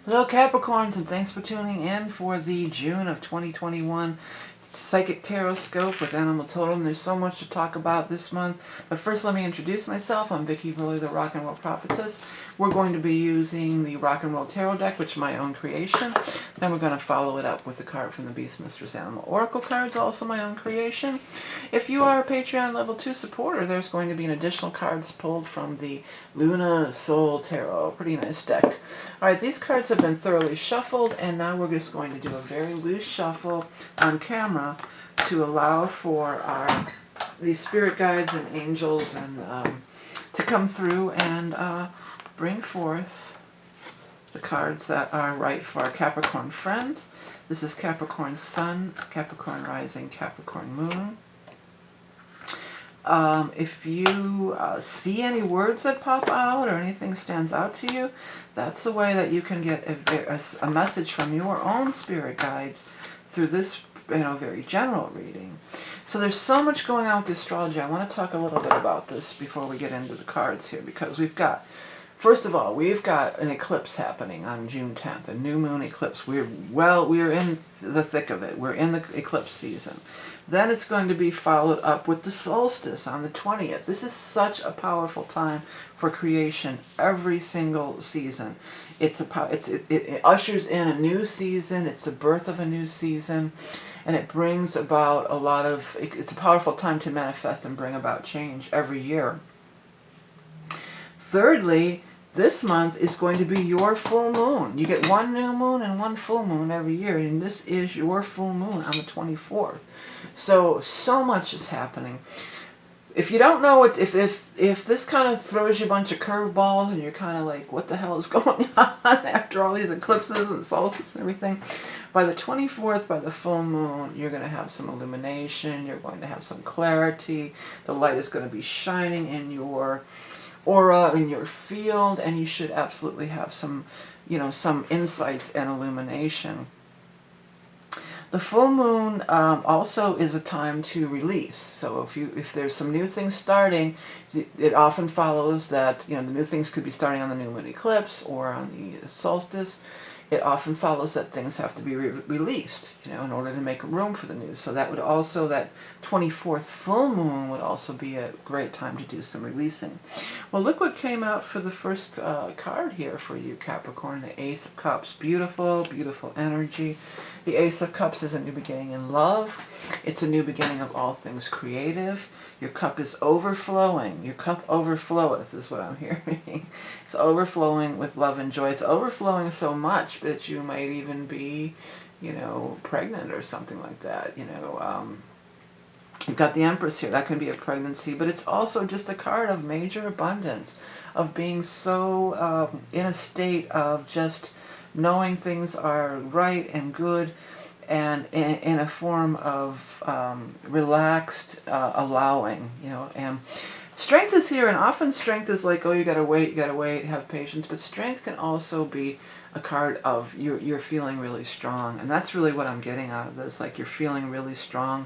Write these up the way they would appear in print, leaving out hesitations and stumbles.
Hello Capricorns, and thanks for tuning in for the June of 2021 Psychic Tarot Scope with Animal Totem. There's so much to talk about this month, but first let me introduce myself. I'm vickieverlie, the Rock and Roll Prophetess. We're going to be using the Rock and Roll Tarot deck, which is my own creation. Then we're going to follow it up with the card from the Beastmistress Animal Oracle cards, also my own creation. If you are a Patreon level 2 supporter, there's going to be an additional cards pulled from the Luna Soul Tarot. Pretty nice deck. Alright, these cards have been thoroughly shuffled, and now we're just going to do a very loose shuffle on camera to allow for these spirit guides and angels and to come through and bring forth the cards that are right for our Capricorn friends. This is Capricorn Sun, Capricorn Rising, Capricorn Moon. If you see any words that pop out or anything stands out to you, that's the way that you can get a message from your own spirit guides through this, very general reading. So there's so much going on with astrology. I want to talk a little bit about this before we get into the cards here, because first of all, we've got an eclipse happening on June 10th, a new moon eclipse. We're in the thick of it. We're in the eclipse season. Then it's going to be followed up with the solstice on the 20th. This is such a powerful time for creation every single season. It ushers in a new season. It's the birth of a new season. And it brings about it's a powerful time to manifest and bring about change every year. Thirdly, this month is going to be your full moon. You get one new moon and one full moon every year, and this is your full moon on the 24th. So much is happening. If you don't know, if this kind of throws you a bunch of curveballs and you're kind of like, what the hell is going on after all these eclipses and solstices and everything, by the 24th, by the full moon, you're going to have some illumination, you're going to have some clarity, the light is going to be shining in your aura, in your field, and you should absolutely have some insights and illumination. The full moon also is a time to release. So if there's some new things starting, it often follows that the new things could be starting on the new moon eclipse or on the solstice. It often follows that things have to be released, in order to make room for the new. So that 24th full moon would also be a great time to do some releasing. Well, look what came out for the first card here for you, Capricorn, the Ace of Cups. Beautiful, beautiful energy. The Ace of Cups is a new beginning in love. It's a new beginning of all things creative. Your cup is overflowing. Your cup overfloweth is what I'm hearing. It's overflowing with love and joy. It's overflowing so much that you might even be, pregnant or something like that. You've got the Empress here. That can be a pregnancy, but it's also just a card of major abundance, of being so in a state of just knowing things are right and good, and in a form of relaxed allowing, and strength is here, and often strength is like, oh, you gotta wait, have patience, but strength can also be a card of you're feeling really strong, and that's really what I'm getting out of this, like you're feeling really strong.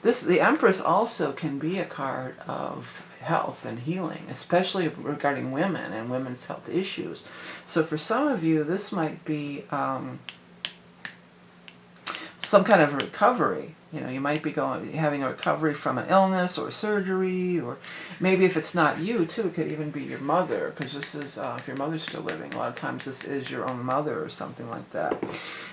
The Empress also can be a card of health and healing, especially regarding women and women's health issues. So for some of you, this might be some kind of recovery. You might be having a recovery from an illness or surgery, or maybe if it's not you too, it could even be your mother, because this is, if your mother's still living, a lot of times this is your own mother or something like that.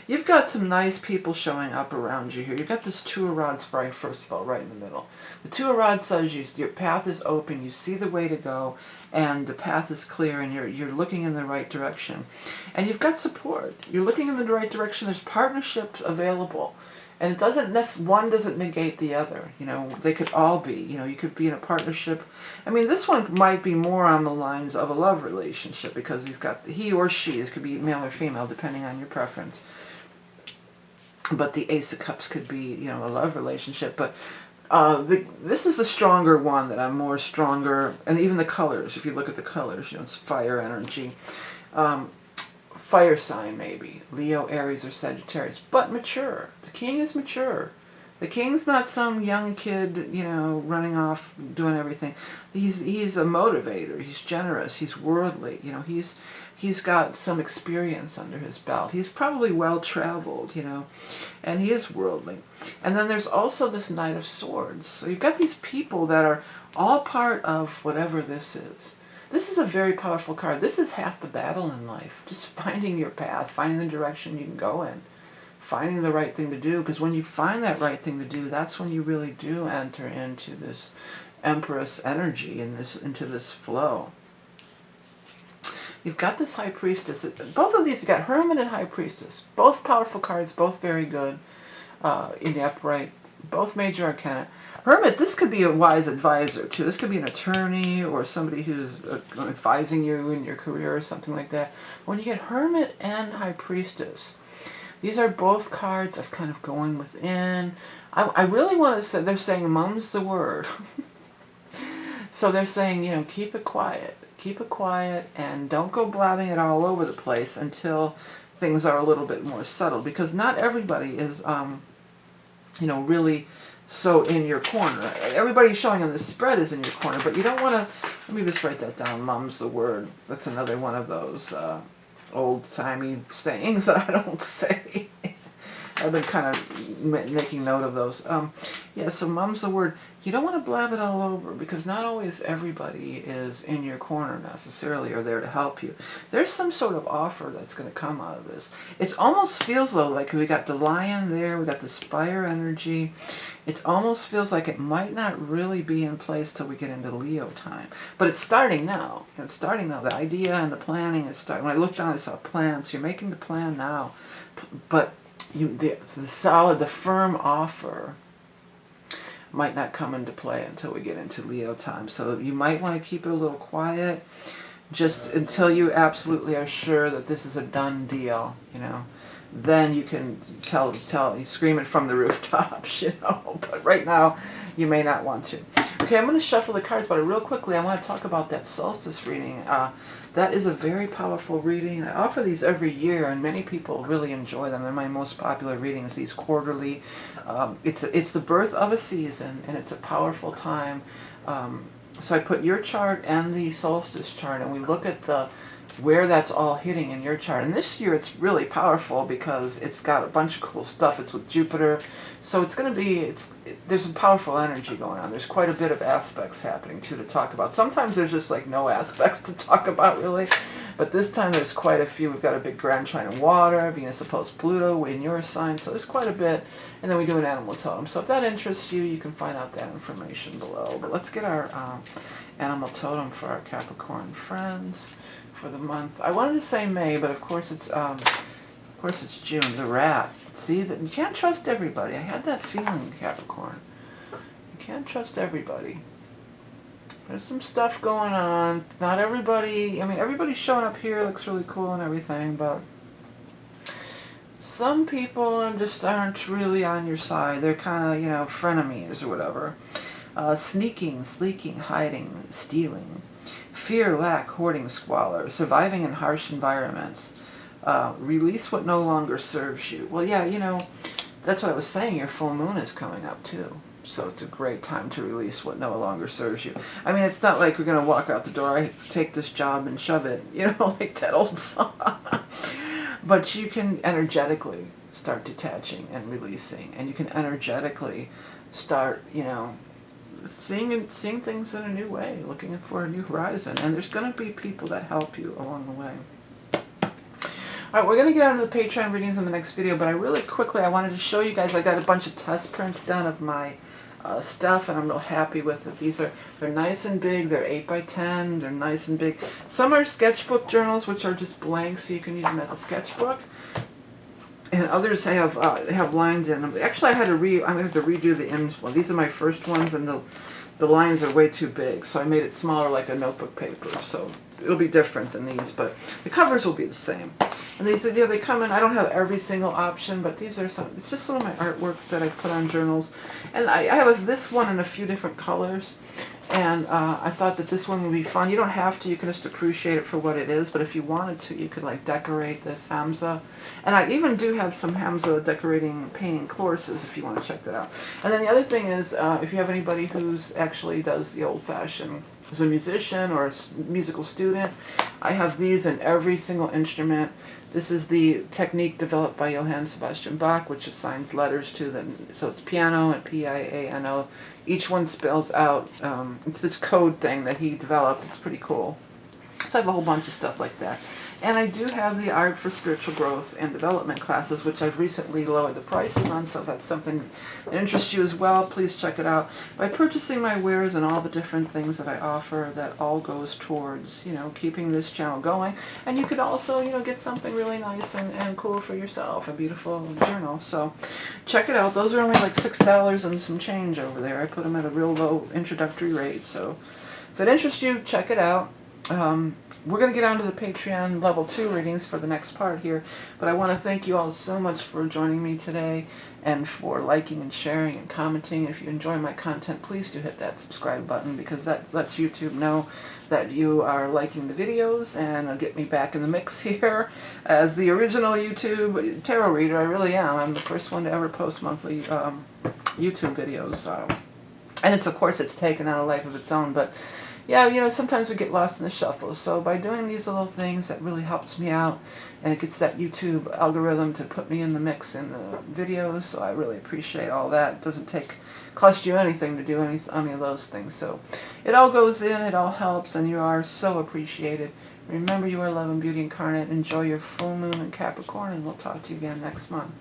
You've got some nice people showing up around you here. You've got this Two of Rods, first of all, right in the middle. The Two of Rods says your path is open, you see the way to go, and the path is clear, and you're looking in the right direction. And you've got support. You're looking in the right direction. There's partnerships available. And one doesn't negate the other. They could all be. You could be in a partnership. I mean, this one might be more on the lines of a love relationship, because he or she, this could be male or female, depending on your preference. But the Ace of Cups could be, a love relationship. But this is a stronger one, that I'm more stronger. And even the colors, if you look at the colors, it's fire energy. Fire sign maybe, Leo, Aries, or Sagittarius, but mature. The King is mature. The king's not some young kid, you know, running off doing everything. He's a motivator. He's generous. He's worldly. You know, he's got some experience under his belt. He's probably well traveled, you know, and he is worldly. And then there's also this Knight of Swords. So you've got these people that are all part of whatever this is. This is a very powerful card. This is half the battle in life. Just finding your path, finding the direction you can go in, finding the right thing to do. Because when you find that right thing to do, that's when you really do enter into this Empress energy and into this flow. You've got this High Priestess. Both of these, you've got Hermit and High Priestess. Both powerful cards, both very good in the upright. Both major arcana. Hermit, this could be a wise advisor too. This could be an attorney or somebody who's advising you in your career or something like that. When you get Hermit and High Priestess, these are both cards of kind of going within. I really want to say, they're saying mum's the word. So they're saying, you know, keep it quiet. Keep it quiet and don't go blabbing it all over the place until things are a little bit more subtle. Because not everybody is, you know, really so in your corner. Everybody showing on the spread is in your corner, but you don't want to, let me just write that down, mum's the word. That's another one of those old-timey sayings that I don't say. I've been kind of making note of those. Yeah, so mum's the word. You don't want to blab it all over because not always everybody is in your corner necessarily or there to help you. There's some sort of offer that's going to come out of this. It almost feels though like we got the lion there, we got the spire energy. It almost feels like it might not really be in place till we get into Leo time. But it's starting now. It's starting now. The idea and the planning is starting. When I looked down, I saw plans. You're making the plan now. But the solid, the firm offer might not come into play until we get into Leo time. So you might want to keep it a little quiet just until you absolutely are sure that this is a done deal, you know. Then you can you scream it from the rooftops, you know. But right now, you may not want to. Okay, I'm going to shuffle the cards, but real quickly, I want to talk about that solstice reading. That is a very powerful reading. I offer these every year, and many people really enjoy them. They're my most popular readings, these quarterly. It's the birth of a season, and it's a powerful time. So I put your chart and the solstice chart, and we look at where that's all hitting in your chart. And this year it's really powerful because it's got a bunch of cool stuff. It's with Jupiter. So it's going to be, there's some powerful energy going on. There's quite a bit of aspects happening too to talk about. Sometimes there's just like no aspects to talk about really. But this time there's quite a few. We've got a big grand trine in water, Venus opposed Pluto in your sign. So there's quite a bit. And then we do an animal totem. So if that interests you, you can find out that information below. But let's get our animal totem for our Capricorn friends for the month. I wanted to say May, but of course it's June. The rat. See, you can't trust everybody. I had that feeling, Capricorn. You can't trust everybody. There's some stuff going on. Not everybody. I mean, everybody showing up here looks really cool and everything, but some people just aren't really on your side. They're kind of, you know, frenemies or whatever. Sneaking, sleeking, hiding, stealing. Fear, lack, hoarding, squalor, surviving in harsh environments, release what no longer serves you. Well, yeah, you know, that's what I was saying. Your full moon is coming up too. So it's a great time to release what no longer serves you. I mean, it's not like we're going to walk out the door, I take this job and shove it, you know, like that old song. But you can energetically start detaching and releasing. And you can energetically start, you know, seeing things in a new way, looking for a new horizon. And there's going to be people that help you along the way. Alright, we're going to get on to the Patreon readings in the next video, but I wanted to show you guys, I got a bunch of test prints done of my stuff, and I'm real happy with it. They're nice and big, they're 8 by 10, they're nice and big. Some are sketchbook journals, which are just blank, so you can use them as a sketchbook. And others have lines in them. Actually, I'm going to have to redo the ends. Well, these are my first ones, and the lines are way too big, so I made it smaller like a notebook paper. So it'll be different than these, but the covers will be the same. And these are, they come in, I don't have every single option, but these are it's just some of my artwork that I put on journals. And I have this one in a few different colors. And I thought that this one would be fun. You don't have to, you can just appreciate it for what it is, but if you wanted to, you could like decorate this Hamza. And I even do have some Hamza decorating painting courses if you want to check that out. And then the other thing is, if you have anybody who's actually does the old-fashioned, who's a musician or a musical student, I have these in every single instrument. This is the technique developed by Johann Sebastian Bach, which assigns letters to them. So it's piano and P-I-A-N-O. Each one spells out, it's this code thing that he developed. It's pretty cool. So I have a whole bunch of stuff like that. And I do have the Art for Spiritual Growth and Development classes, which I've recently lowered the prices on, so if that's something that interests you as well, please check it out. By purchasing my wares and all the different things that I offer, that all goes towards, you know, keeping this channel going. And you could also, you know, get something really nice and cool for yourself, a beautiful journal. So check it out. Those are only like $6 and some change over there. I put them at a real low introductory rate. So if it interests you, check it out. We're going to get on to the Patreon level 2 readings for the next part here, but I want to thank you all so much for joining me today and for liking and sharing and commenting. If you enjoy my content, please do hit that subscribe button, because that lets YouTube know that you are liking the videos, and get me back in the mix here as the original YouTube tarot reader. I really am. I'm the first one to ever post monthly YouTube videos. And it's, of course, it's taken on a life of its own, but yeah, you know, sometimes we get lost in the shuffle. So by doing these little things, that really helps me out, and it gets that YouTube algorithm to put me in the mix in the videos. So I really appreciate all that. It doesn't cost you anything to do any of those things. So it all goes in, it all helps, and you are so appreciated. Remember, you are love and beauty incarnate. Enjoy your full moon in Capricorn, and we'll talk to you again next month.